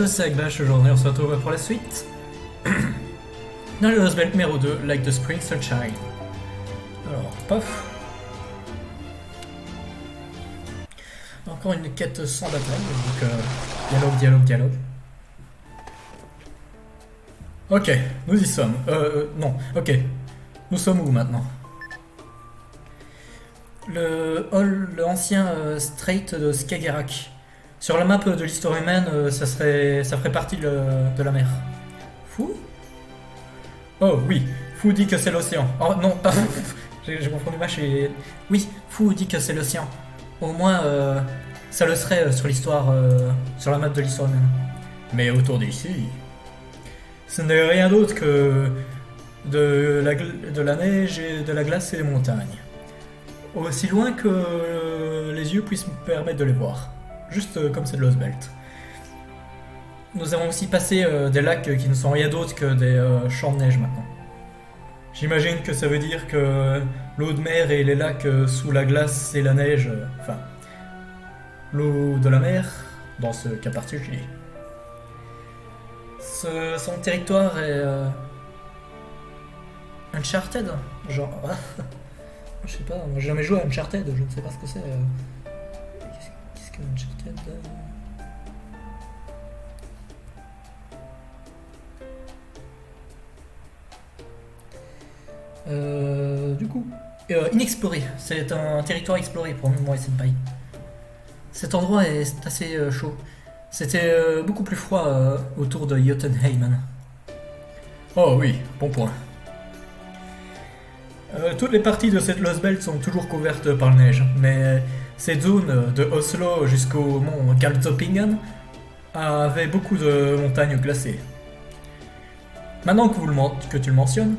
tous, c'est Agbash, aujourd'hui on se retrouve pour la suite. Dans le Lost Belt numéro 2, Like the Spring Sunshine. Alors, paf. Encore une quête sans bataille, donc dialogue. Ok, nous y sommes. Non, ok. Nous sommes où maintenant? Le hall, l'ancien Strait de Skagerrak. Sur la map de l'histoire humaine, ça ferait partie de la mer. Fou? Oh oui, Fou dit que c'est l'océan. Oh non, j'ai confondu match et... Oui, Fou dit que c'est l'océan. Au moins, ça le serait sur l'histoire, sur la map de l'histoire humaine. Mais autour d'ici, ce n'est rien d'autre que de la neige et de la glace et des montagnes. Aussi loin que les yeux puissent me permettre de les voir. Juste comme c'est de Lost Belt. Nous avons aussi passé des lacs qui ne sont rien d'autre que des champs de neige maintenant. J'imagine que ça veut dire que l'eau de mer et les lacs sous la glace et la neige, enfin, l'eau de la mer, dans ce cas particulier. Son territoire est Uncharted, genre... Je sais pas, moi j'ai jamais joué à Uncharted, je ne sais pas ce que c'est. Qu'est-ce que Uncharted Du coup, inexploré, c'est un territoire exploré pour moi et Senpai. Cet endroit est assez chaud. C'était beaucoup plus froid autour de Jotunheimen. Oh oui, bon point. Toutes les parties de cette Lost Belt sont toujours couvertes par la neige, mais cette zone de Oslo jusqu'au mont Kaltoppingen avait beaucoup de montagnes glacées. Maintenant que tu le mentionnes,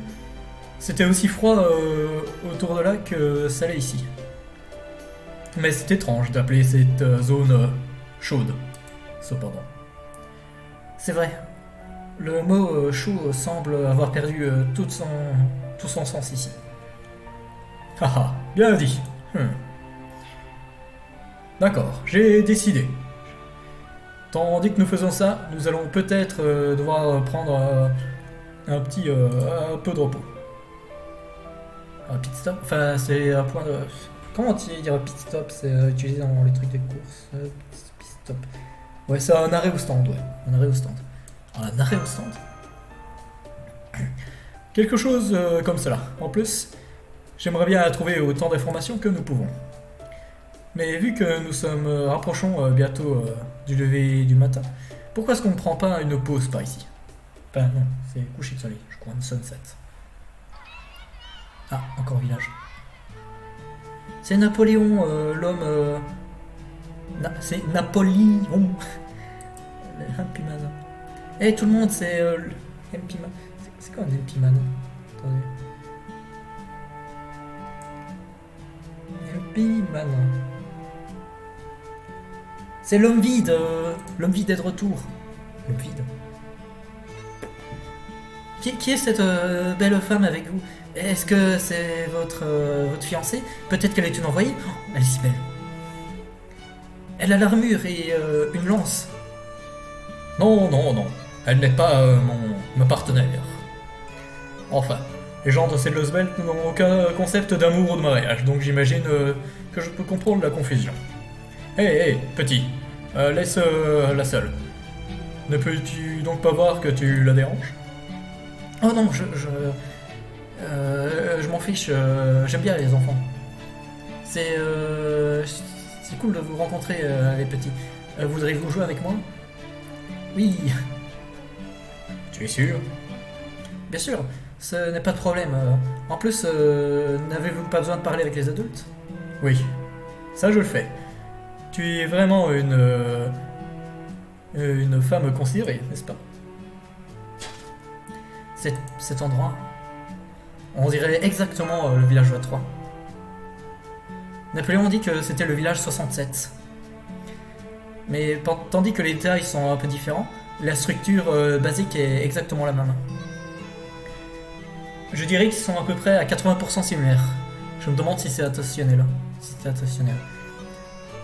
c'était aussi froid autour de là que ça l'est ici. Mais c'est étrange d'appeler cette zone chaude, cependant. C'est vrai, le mot chaud semble avoir perdu tout son sens ici. Haha, bien dit. D'accord, j'ai décidé. Tandis que nous faisons ça, nous allons peut-être devoir prendre un peu de repos. Un pit stop. Enfin, c'est un point de... Comment dire pit stop? C'est utilisé dans les trucs de course. Pit stop. Ouais, c'est un arrêt au stand, ouais. Un arrêt au stand. Un arrêt au stand. Quelque chose comme cela. En plus... J'aimerais bien trouver autant d'informations que nous pouvons. Mais vu que nous rapprochons bientôt du lever du matin, pourquoi est-ce qu'on ne prend pas une pause par ici? Enfin non, c'est coucher de soleil, je crois, une sunset. Ah, encore village. C'est Napoléon, l'homme... c'est Napoléon. Le MP Man. Eh tout le monde, c'est MP Man. C'est quoi un MP Man? Attendez. Man. C'est l'homme vide est de retour. L'homme vide. Qui est cette belle femme avec vous? Est-ce que c'est votre fiancée? Peut-être qu'elle est une envoyée? Oh, elle est si belle. Elle a l'armure et une lance. Non, elle n'est pas ma partenaire. Enfin. Les gens de cette Lost Belt n'ont aucun concept d'amour ou de mariage, donc j'imagine que je peux comprendre la confusion. Hé, petit, laisse-la seule. Ne peux-tu donc pas voir que tu la déranges? Oh non, je m'en fiche, j'aime bien les enfants. C'est cool de vous rencontrer, les petits. Voudriez-vous jouer avec moi? Oui. Tu es sûr? Bien sûr. Ce n'est pas de problème. En plus, n'avez-vous pas besoin de parler avec les adultes? Oui, ça je le fais. Tu es vraiment une femme considérée, n'est-ce pas? Cet endroit, on dirait exactement le village 3. Napoléon dit que c'était le village 67. Mais tandis que les détails sont un peu différents, la structure basique est exactement la même. Je dirais qu'ils sont à peu près à 80% similaires. Je me demande si c'est attentionnel.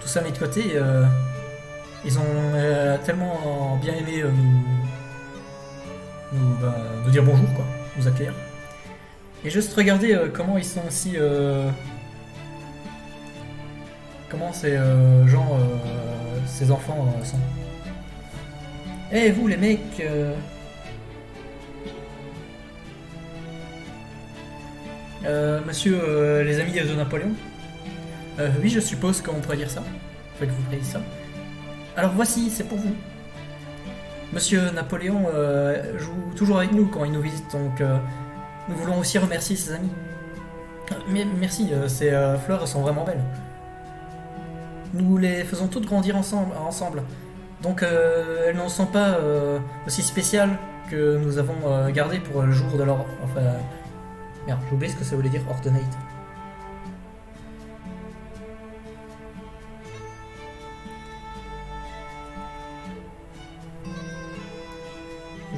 Tout ça mis de côté, Ils ont tellement bien aimé nous dire bonjour, quoi, nous accueillir. Et juste regarder comment ils sont aussi. Comment ces gens, ces enfants sont. Eh vous les mecs monsieur les amis de Napoléon. Oui, je suppose qu'on pourrait dire ça. Faut que vous pourriez dire ça. Alors voici, c'est pour vous. Monsieur Napoléon joue toujours avec nous quand il nous visite, donc nous voulons aussi remercier ses amis. Mais merci, ces fleurs sont vraiment belles. Nous les faisons toutes grandir ensemble. Donc elles n'en sont pas aussi spéciales que nous avons gardées pour le jour de leur... Enfin... Merde, j'ai oublié ce que ça voulait dire, ordinate.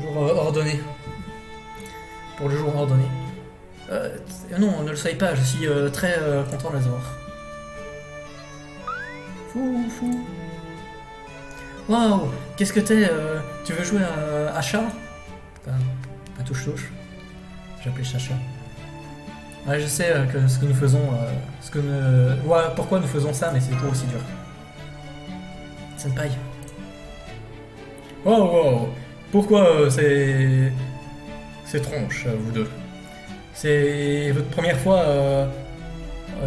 Jour ordonné. Pour le jour ordonné. Non, ne le soyez pas, je suis très content de les avoir. Fou. Waouh, qu'est-ce que t'es tu veux jouer à chat? Pas touche-touche. J'ai appelé chat. Ouais, je sais que ce que nous faisons, ouais, pourquoi nous faisons ça, mais c'est pas aussi dur. Senpai. Wow, pourquoi c'est tronche, vous deux? C'est votre première fois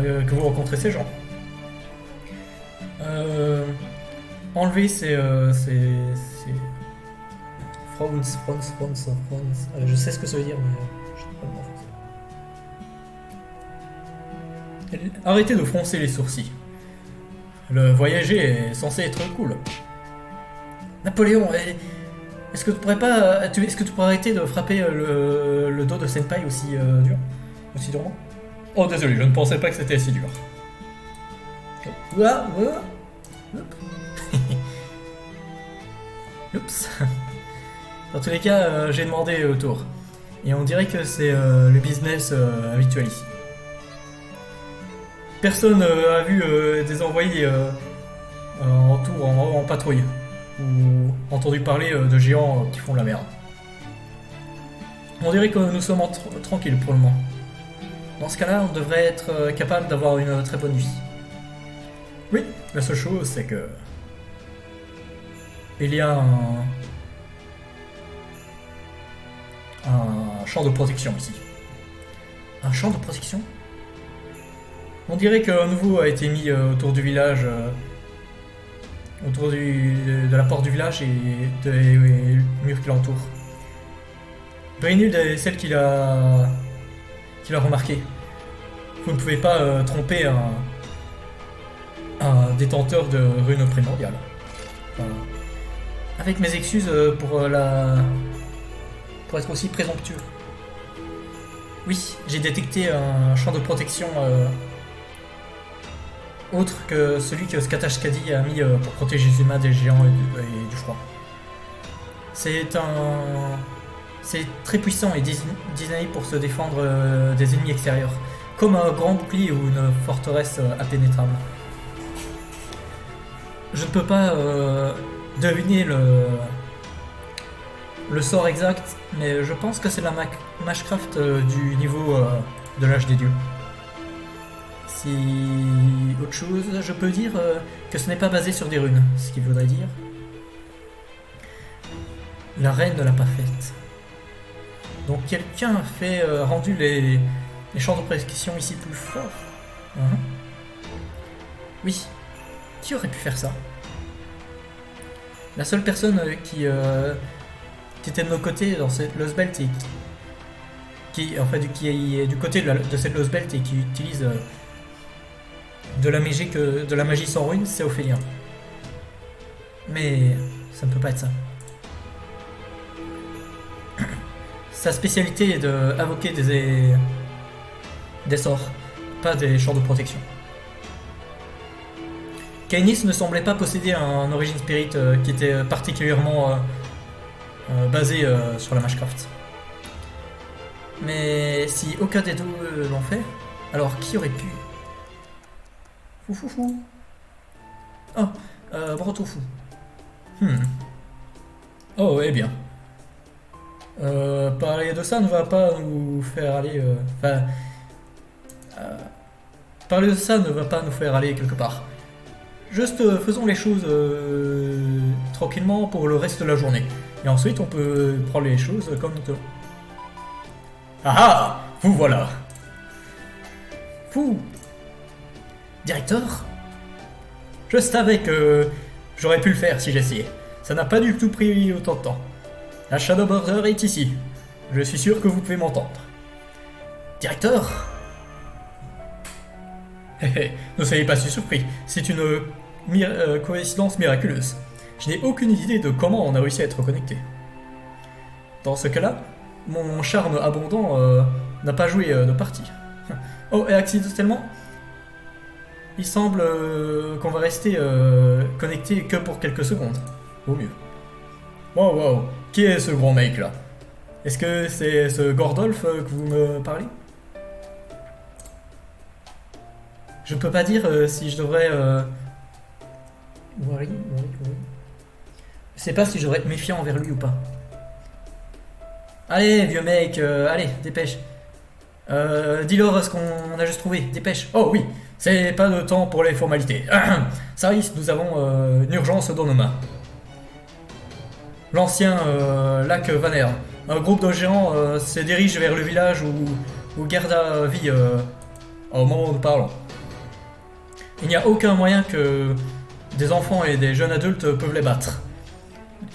que vous rencontrez ces gens. Enlever Franz. Je sais ce que ça veut dire, mais je sais pas le mot français. Arrêtez de froncer les sourcils. Le voyager est censé être cool. Napoléon, est-ce que tu pourrais arrêter de frapper le dos de Senpai aussi durement? Oh désolé, je ne pensais pas que c'était si dur. Oups. Dans tous les cas, j'ai demandé autour. Et on dirait que c'est le business habituel ici. Personne a vu des envoyés en patrouille. Ou entendu parler de géants qui font de la merde. On dirait que nous sommes tranquilles pour le moment. Dans ce cas-là, on devrait être capable d'avoir une très bonne vie. Oui, la seule chose, c'est que... il y a un champ de protection ici. Un champ de protection? On dirait qu'un nouveau a été mis autour du village, autour de la porte du village et des murs qui l'entourent. Brynhild est celle qui l'a remarqué. Vous ne pouvez pas tromper un détenteur de runes primordiales. Enfin, avec mes excuses pour être aussi présomptueux. Oui, j'ai détecté un champ de protection autre que celui que Skatash Kadi a mis pour protéger Zuma des géants et du froid. C'est très puissant et designé pour se défendre des ennemis extérieurs, comme un grand bouclier ou une forteresse impénétrable. Je ne peux pas deviner le sort exact, mais je pense que c'est la Mashcraft du niveau de l'âge des dieux. Si autre chose, je peux dire que ce n'est pas basé sur des runes, ce qui voudrait dire la reine ne l'a pas faite. Donc quelqu'un a rendu les champs de protection ici plus forts. Oui, qui aurait pu faire ça? La seule personne qui était de nos côtés dans cette Lost Belt et qui est du côté de cette Lost Belt et qui utilise de la magie sans runes, c'est Ophélien. Mais ça ne peut pas être ça. Sa spécialité est d'invoquer des sorts, pas des champs de protection. Kainis ne semblait pas posséder un origin spirit qui était particulièrement basé sur la Mashcraft. Mais si aucun des deux l'ont fait, alors qui aurait pu? Oh, Brotofu. Hmm. Oh, eh bien. Parler de ça ne va pas nous faire aller... Enfin... parler de ça ne va pas nous faire aller quelque part. Juste faisons les choses tranquillement pour le reste de la journée. Et ensuite, on peut prendre les choses comme nous devons. Ah ah! Vous voilà! Vous! Directeur? Je savais que j'aurais pu le faire si j'essayais. Ça n'a pas du tout pris autant de temps. La Shadow Border est ici. Je suis sûr que vous pouvez m'entendre. Directeur? Ne soyez pas si surpris. C'est une coïncidence miraculeuse. Je n'ai aucune idée de comment on a réussi à être connecté. Dans ce cas-là, mon charme abondant n'a pas joué de partie. Oh, et accidentellement, il semble qu'on va rester connecté que pour quelques secondes. Au mieux. Wow, wow. Qui est ce grand mec là? Est-ce que c'est ce Gordolf que vous me parlez? Je peux pas dire si je devrais... Worry. Je sais pas si je devrais être méfiant envers lui ou pas. Allez, vieux mec, allez, dépêche. Dis-leur ce qu'on a juste trouvé, dépêche. Oh oui, c'est pas de temps pour les formalités. Saris, nous avons une urgence dans nos mains. L'ancien lac Vaner. Un groupe de géants se dirige vers le village où Gerda vit au moment où nous parlons. Il n'y a aucun moyen que des enfants et des jeunes adultes peuvent les battre.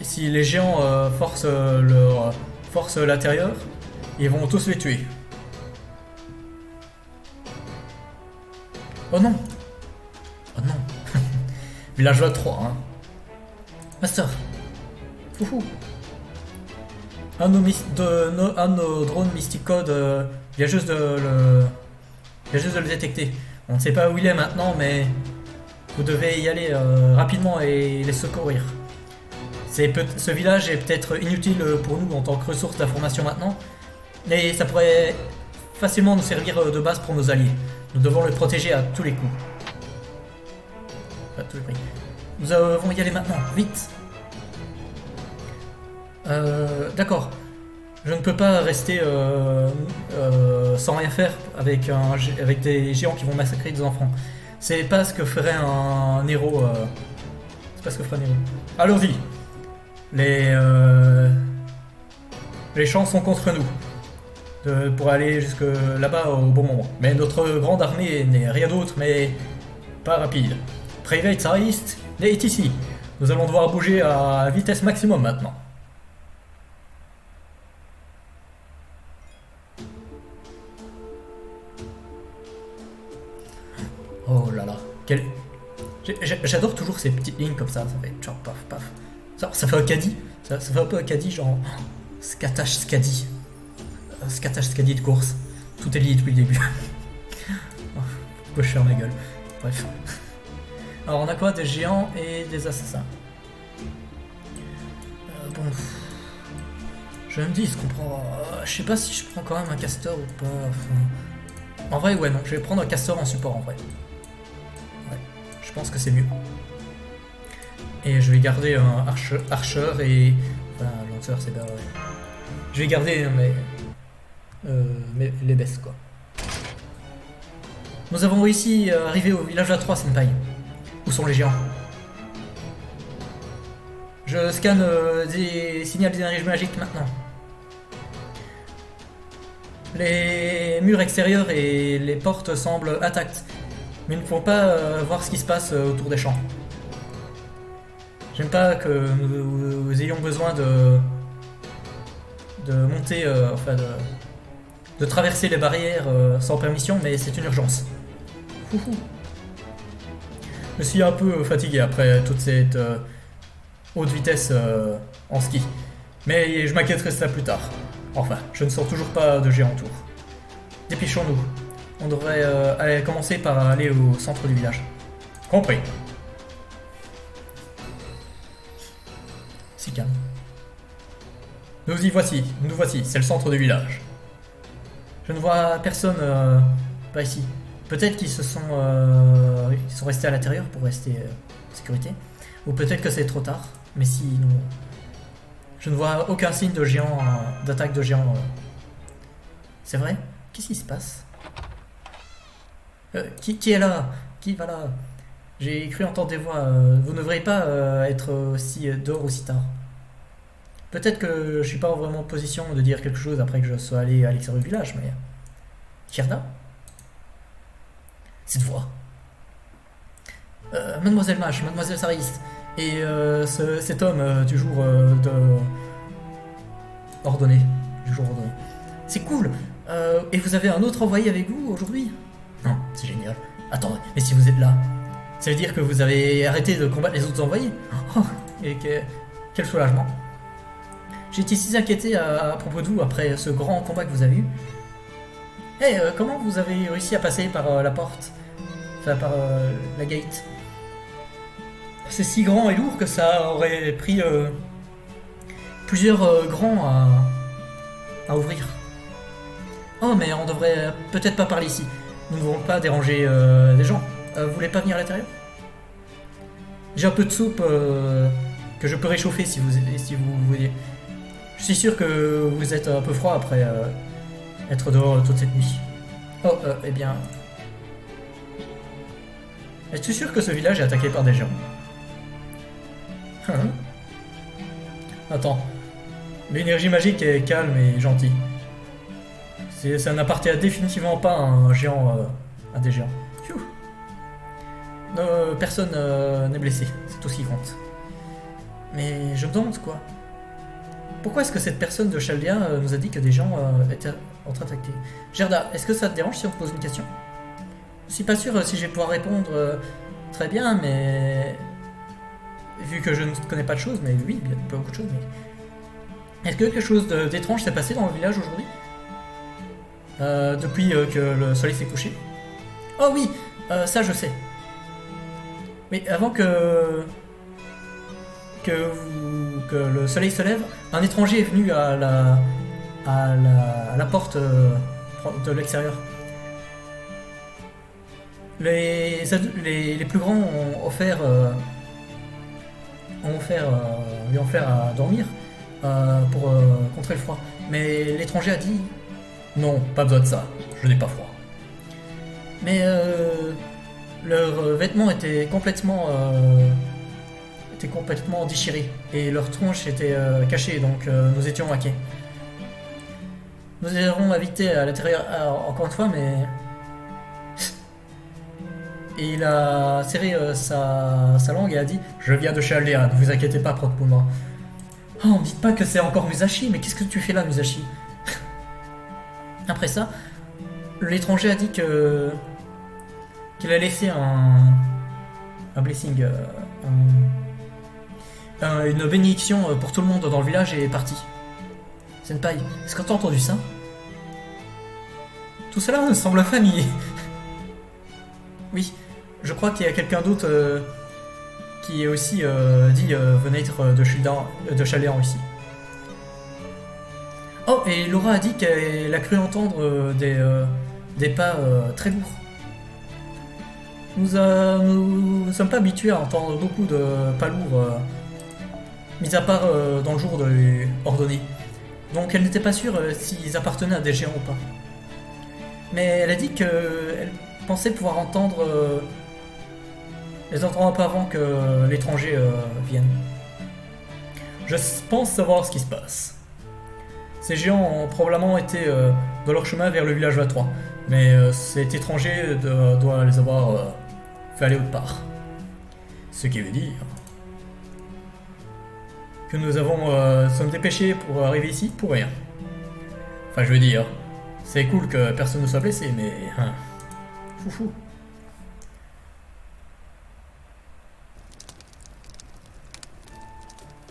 Si les géants forcent leur force l'intérieur, ils vont tous les tuer. Oh non! Oh non! Villageois 3, hein. Master! Fouhou! Un de nos drones Mystic Code vient juste de le détecter. On ne sait pas où il est maintenant, mais vous devez y aller rapidement et les secourir. Ce village est peut-être inutile pour nous en tant que ressource d'information maintenant, mais ça pourrait facilement nous servir de base pour nos alliés. Nous devons le protéger à tous les coups. À tous les prix. Nous devons y aller maintenant, vite. D'accord. Je ne peux pas rester sans rien faire avec des géants qui vont massacrer des enfants. C'est pas ce que ferait un héros. C'est pas ce que ferait un héros. Allons-y. Les champs sont contre nous. Pour aller jusque là-bas au bon moment. Mais notre grande armée n'est rien d'autre, mais pas rapide. Private Sarist est ici. Nous allons devoir bouger à vitesse maximum maintenant. Oh là là. J'adore toujours ces petites lignes comme ça fait genre paf paf. Ça fait un caddie. Ça fait un peu un caddie genre Scatash Scadi. Scatash Scadi de course. Tout est lié depuis le début. Pourquoi je ferme ma gueule? Bref. Alors on a quoi? Des géants et des assassins. Bon. Je me dis, est-ce qu'on prend... je sais pas si je prends quand même un castor ou pas. Enfin... En vrai, ouais, non. Je vais prendre un castor en support en vrai. Ouais. Je pense que c'est mieux. Et je vais garder un archer et... Enfin, lanceur, c'est bien, ouais. Je vais garder les bestes, quoi. Nous avons réussi à arriver au village A3, Senpai. Où sont les géants? Je scanne des signaux d'énergie magique maintenant. Les murs extérieurs et les portes semblent intactes, mais il ne faut pas voir ce qui se passe autour des champs. J'aime pas que nous ayons besoin de monter, enfin de traverser les barrières sans permission, mais c'est une urgence. Fouhou. Je suis un peu fatigué après toute cette haute vitesse en ski, mais je m'inquiéterai de ça plus tard. Enfin, je ne sens toujours pas de géant autour. Dépêchons-nous. On devrait commencer par aller au centre du village. Compris. Si calme. Nous voici, c'est le centre du village. Je ne vois personne pas ici. Peut-être qu'ils sont restés à l'intérieur pour rester en sécurité. Ou peut-être que c'est trop tard. Mais sinon, je ne vois aucun signe de géant, d'attaque de géant. C'est vrai? Qu'est-ce qui se passe? Qui est là? Qui va là? J'ai cru entendre des voix. Vous ne devriez pas être aussi dehors aussi tard. Peut-être que je suis pas vraiment en position de dire quelque chose après que je sois allé à l'extérieur du village, mais... Gerda? Cette voix. Mademoiselle Mach, Mademoiselle Saris, et cet homme du jour de... ordonné. Du jour ordonné. C'est cool. Et vous avez un autre envoyé avec vous aujourd'hui? Non, c'est génial. Attends, mais si vous êtes là, ça veut dire que vous avez arrêté de combattre les autres envoyés? Oh, et quel soulagement. J'ai été si inquiété à propos de vous après ce grand combat que vous avez eu. Hey, comment vous avez réussi à passer par la porte? Enfin, par la gate? C'est si grand et lourd que ça aurait pris plusieurs grands à ouvrir. Oh, mais on devrait peut-être pas parler ici. Nous ne voulons pas déranger des gens. Vous voulez pas venir à l'intérieur? J'ai un peu de soupe que je peux réchauffer si vous voulez. Je suis sûr que vous êtes un peu froid après être dehors toute cette nuit. Oh, eh bien... Es-tu sûr que ce village est attaqué par des géants? Attends. L'énergie magique est calme et gentille. Ça n'appartient définitivement pas à un géant, à des géants. Personne n'est blessé, c'est tout ce qui compte. Mais je me demande quoi. Pourquoi est-ce que cette personne de Chaldea nous a dit que des gens étaient en train d'attaquer? Gerda, est-ce que ça te dérange si on te pose une question? Je suis pas sûr si je vais pouvoir répondre très bien, mais... Vu que je ne connais pas de choses, mais oui, il y a pas beaucoup de choses, mais... Est-ce que quelque chose d'étrange s'est passé dans le village aujourd'hui? Depuis que le soleil s'est couché? Oh oui, ça je sais. Mais avant que le soleil se lève, un étranger est venu à la porte de l'extérieur. Les plus grands lui ont offert à dormir pour contrer le froid. Mais l'étranger a dit non, pas besoin de ça, je n'ai pas froid. Mais leurs vêtements étaient complètement déchirés et leurs tronches étaient cachées, donc nous étions inquiets. Nous avons invité à l'intérieur encore une fois, mais... Et il a serré sa langue et a dit « Je viens de Chaldea, ne vous inquiétez pas à propos de moi. » Oh, ne me dites pas que c'est encore Musashi, mais qu'est-ce que tu fais là, Musashi? Après ça, l'étranger a dit qu'il a laissé un blessing, une bénédiction pour tout le monde dans le village et est parti. Senpai, est-ce que t'as entendu ça? Tout cela me semble familier. Oui, je crois qu'il y a quelqu'un d'autre qui est aussi dit venait être de Chaldea en Russie. Oh, et Laura a dit qu'elle a cru entendre des pas très lourds. Nous ne sommes pas habitués à entendre beaucoup de pas lourds, mis à part dans le jour de ordonné. Donc elle n'était pas sûre s'ils appartenaient à des géants ou pas. Mais elle a dit qu'elle pensait pouvoir entendre les entendre un peu avant que l'étranger vienne. Je pense savoir ce qui se passe. Ces géants ont probablement été dans leur chemin vers le village 23, mais cet étranger doit les avoir fait aller autre part. Ce qui veut dire que nous sommes dépêchés pour arriver ici pour rien. Enfin, je veux dire, c'est cool que personne ne soit blessé, mais... Foufou.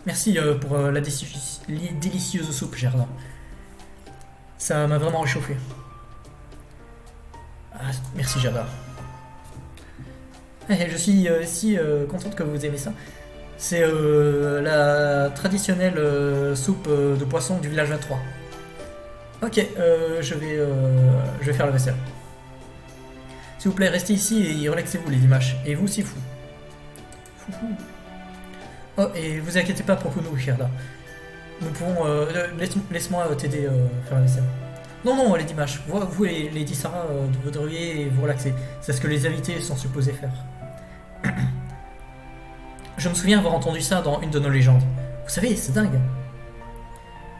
Merci pour la délicieuse soupe, Gerda. Ça m'a vraiment réchauffé. Ah, merci, Gerda. Je suis si contente que vous aimez ça. C'est la traditionnelle soupe de poisson du village 23. Ok, je vais faire la vaisselle. S'il vous plaît, restez ici et relaxez-vous, les images. Et vous aussi, fou. Oh, et vous inquiétez pas à propos de nous, Sherda. Nous pouvons... laisse-moi t'aider à faire la vaisselle. Non, non, Lady Mash, vous et Lady Sarah, vous devriez vous relaxer. C'est ce que les invités sont supposés faire. Je me souviens avoir entendu ça dans une de nos légendes. Vous savez, c'est dingue.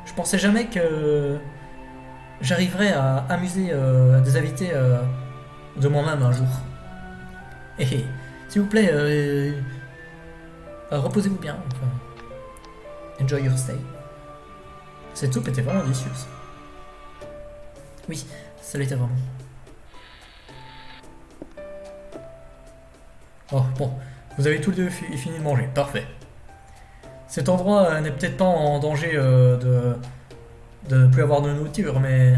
Je pensais jamais que j'arriverais à amuser des invités de moi-même un jour. Et s'il vous plaît, reposez-vous bien. Enfin, enjoy your stay. Cette soupe était vraiment délicieuse. Oui, ça l'était vraiment. Oh, bon. Vous avez tous les deux fini de manger. Parfait. Cet endroit n'est peut-être pas en danger de ne plus avoir de nourriture, mais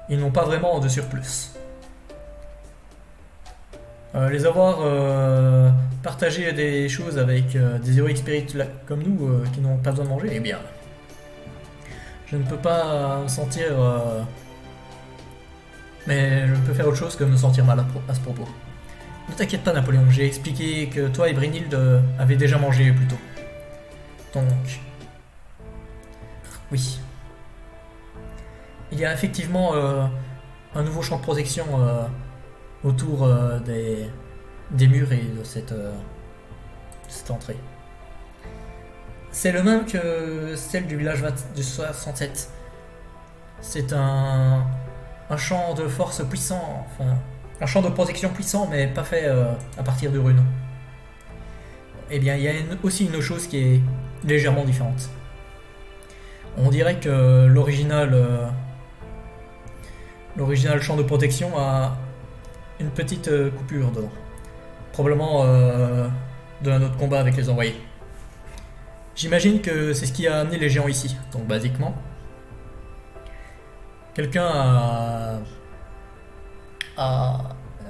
ils n'ont pas vraiment de surplus. Les avoir partagé des choses avec des héroïques spirites comme nous qui n'ont pas besoin de manger, eh bien, je ne peux pas me sentir... mais je ne peux faire autre chose que me sentir mal à ce propos. Ne t'inquiète pas, Napoléon, j'ai expliqué que toi et Brynhild avez déjà mangé plus tôt. Donc... Oui. Il y a effectivement un nouveau champ de protection autour des murs et de cette entrée. C'est le même que celle du village du 67. C'est un champ de force puissant, enfin un champ de protection puissant, mais pas fait à partir de runes. Eh bien, il y a aussi une chose qui est légèrement différente. On dirait que l'original champ de protection a une petite coupure dedans. Probablement d'un autre combat avec les envoyés. J'imagine que c'est ce qui a amené les géants ici. Donc basiquement, quelqu'un a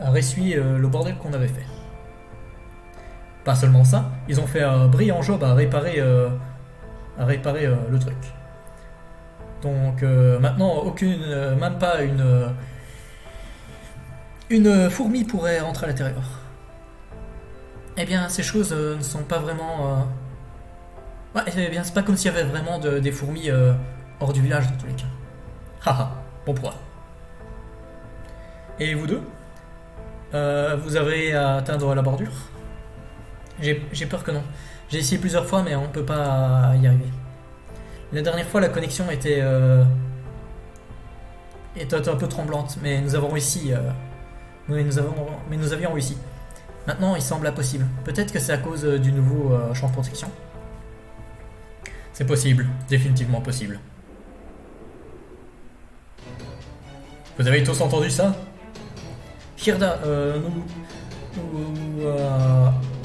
ressuyé le bordel qu'on avait fait. Pas seulement ça, ils ont fait un brillant job à réparer le truc. Donc maintenant, même pas une fourmi pourrait rentrer à l'intérieur. Eh bien, ces choses ne sont pas vraiment... Ouais, eh bien, c'est pas comme s'il y avait vraiment des fourmis hors du village dans tous les cas. Haha, bon point. Et vous deux vous avez à atteindre la bordure? J'ai peur que non. J'ai essayé plusieurs fois, mais on ne peut pas y arriver. La dernière fois, la connexion était un peu tremblante, mais nous avons réussi. Mais nous avions réussi. Maintenant, il semble impossible. Peut-être que c'est à cause du nouveau champ de protection. C'est possible, définitivement possible. Vous avez tous entendu ça? Hirda, nous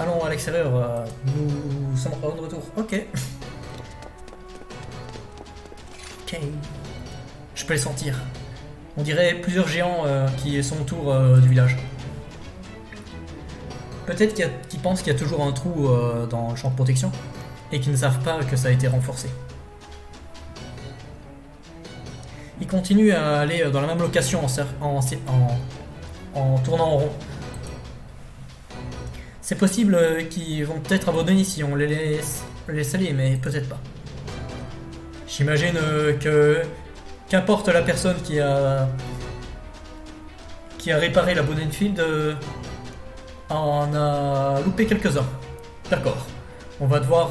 allons à l'extérieur. Nous sommes de retour. Ok. Ok. Je peux les sentir. On dirait plusieurs géants qui sont autour du village. Peut-être qu'ils pensent qu'il y a toujours un trou dans le champ de protection et qu'ils ne savent pas que ça a été renforcé. Ils continuent à aller dans la même location en tournant en rond. C'est possible qu'ils vont peut-être abandonner si on les laisse aller, mais peut-être pas. J'imagine que qu'importe la personne qui a réparé la bonne Enfield en a loupé quelques-uns. D'accord. On va devoir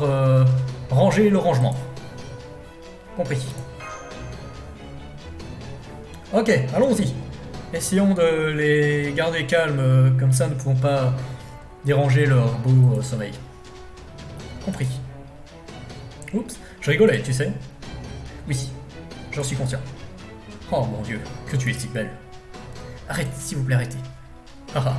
ranger le rangement. Compris. Ok, allons-y. Essayons de les garder calmes, comme ça nous ne pouvons pas déranger leur beau sommeil. Compris. Oups, je rigolais, tu sais. Oui, j'en suis conscient. Oh mon Dieu, que tu es si belle. Arrête, s'il vous plaît, arrêtez. Ah ah.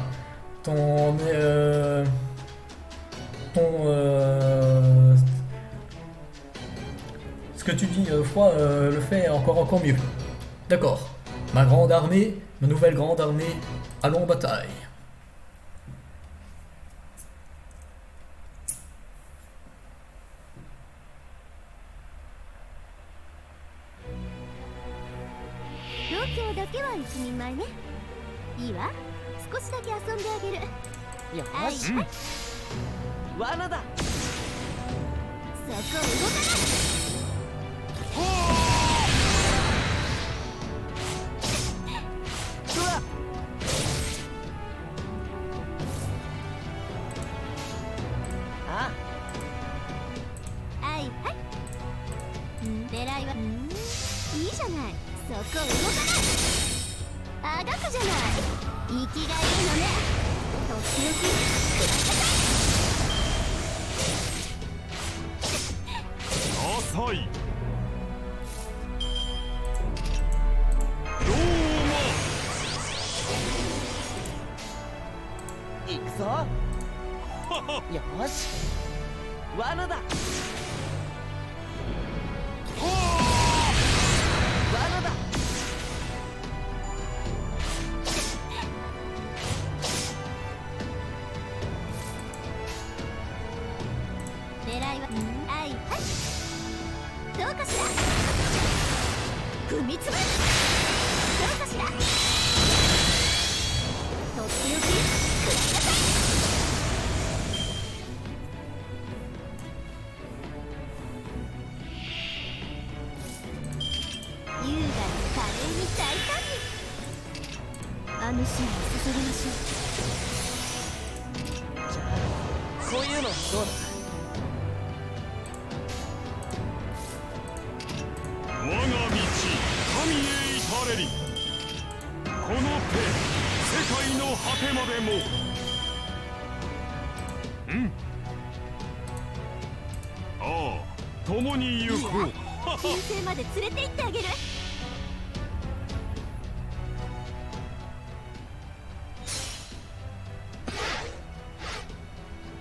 Ce que tu dis, froid, le fait encore mieux. D'accord. Ma grande armée, ma nouvelle grande armée, allons en bataille.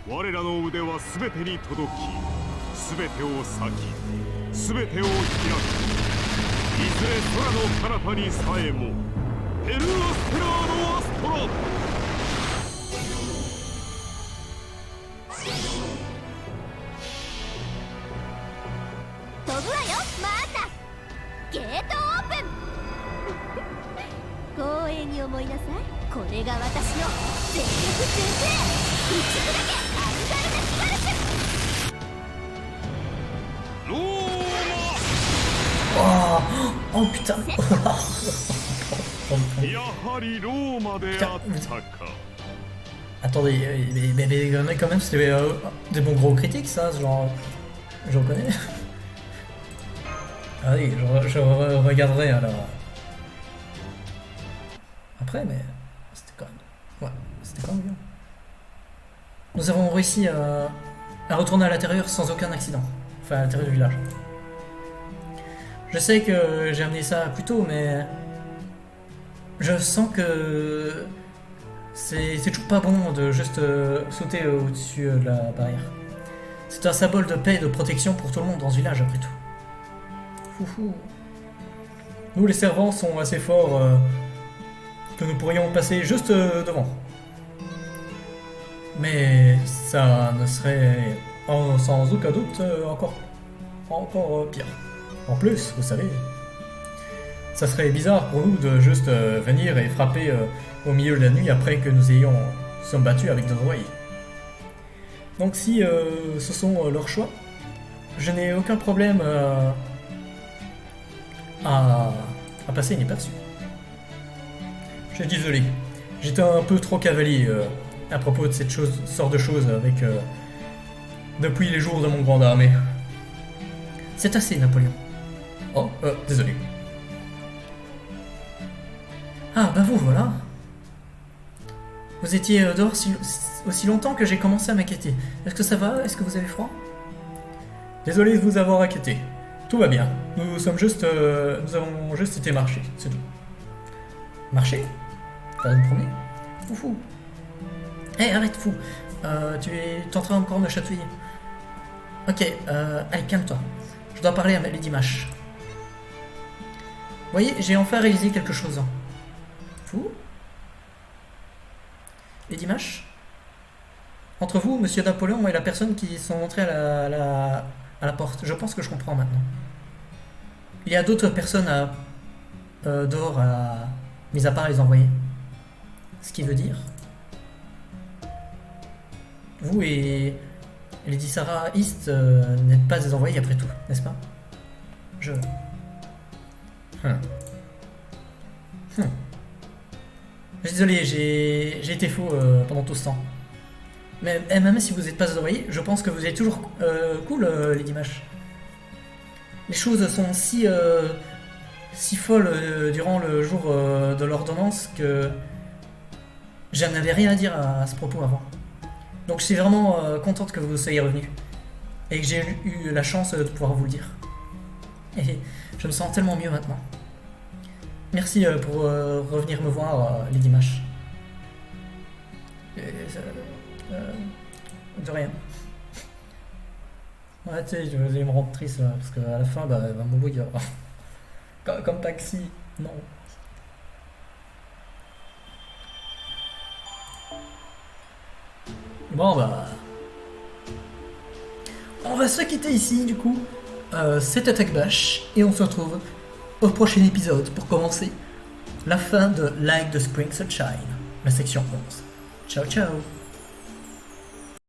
我らの腕は全てに届き、全てを裂き、全てを開く。いずれ空の彼方にさえもヘルアステラーのアストラ。飛ぶわよマータ。ゲートオープン光栄に思いなさい。これが私の全力先生、一部だけアルガルデスパルス。ローOh, oh putain. マ、やはりローマであったか。Attendez, mais quand même, c'était des bons gros critiques, ça, genre. Je reconnais. Ah oui, je regarderai alors. Après, mais. C'était quand même. Ouais, c'était quand même bien. Nous avons réussi à retourner à l'intérieur sans aucun accident. Enfin, à l'intérieur du village. Je sais que j'ai amené ça plus tôt, mais. Je sens que. C'est toujours pas bon de juste sauter au-dessus de la barrière. C'est un symbole de paix et de protection pour tout le monde dans ce village, après tout. Foufou. Nous, les servants, sont assez forts que nous pourrions passer juste devant. Mais ça ne serait sans aucun doute encore pire. En plus, vous savez, ça serait bizarre pour nous de juste venir et frapper au milieu de la nuit après que nous sommes battus avec nos oreilles. Donc si ce sont leurs choix, je n'ai aucun problème à passer inaperçu. Je suis désolé, j'étais un peu trop cavalier à propos de cette sorte de choses depuis les jours de mon grande armée. C'est assez, Napoléon. Oh, désolé. Ah, bah vous, voilà. Vous étiez dehors aussi longtemps que j'ai commencé à m'inquiéter. Est-ce que ça va? Est-ce que vous avez froid? Désolé de vous avoir inquiété. Tout va bien. Nous avons juste été marcher, c'est tout. Marcher? T'as une promis? Foufou. Hé, arrête, fou. Tu es en train encore de me chatouiller. Ok, allez, calme-toi. Je dois parler à Lady Mash. Vous voyez, j'ai enfin réalisé quelque chose. Fou? Lady Mash? Entre vous, Monsieur Napoléon et la personne qui sont entrés à la porte, je pense que je comprends maintenant. Il y a d'autres personnes dehors, mis à part les envoyés. Ce qui veut dire... Vous et Lady Sarah East n'êtes pas désenvoyée après tout, n'est-ce pas? Je... Je suis désolé, j'ai été faux pendant tout ce temps. Mais même si vous n'êtes pas désenvoyé, je pense que vous êtes toujours cool, Lady Mash. Les choses sont si folles durant le jour de l'ordonnance que je n'avais rien à dire à ce propos avant. Donc je suis vraiment contente que vous soyez revenu et que j'ai eu la chance de pouvoir vous le dire. Et je me sens tellement mieux maintenant. Merci pour revenir me voir, Lady Mash. De rien. Ouais, tu sais, je vais me rendre triste là, parce qu'à la fin, elle va mourir. Comme Taxi, non. Bon, on va se quitter ici, du coup. C'est Attack Bash, et on se retrouve au prochain épisode pour commencer la fin de Like the Spring Sunshine, la section 11. Ciao, ciao.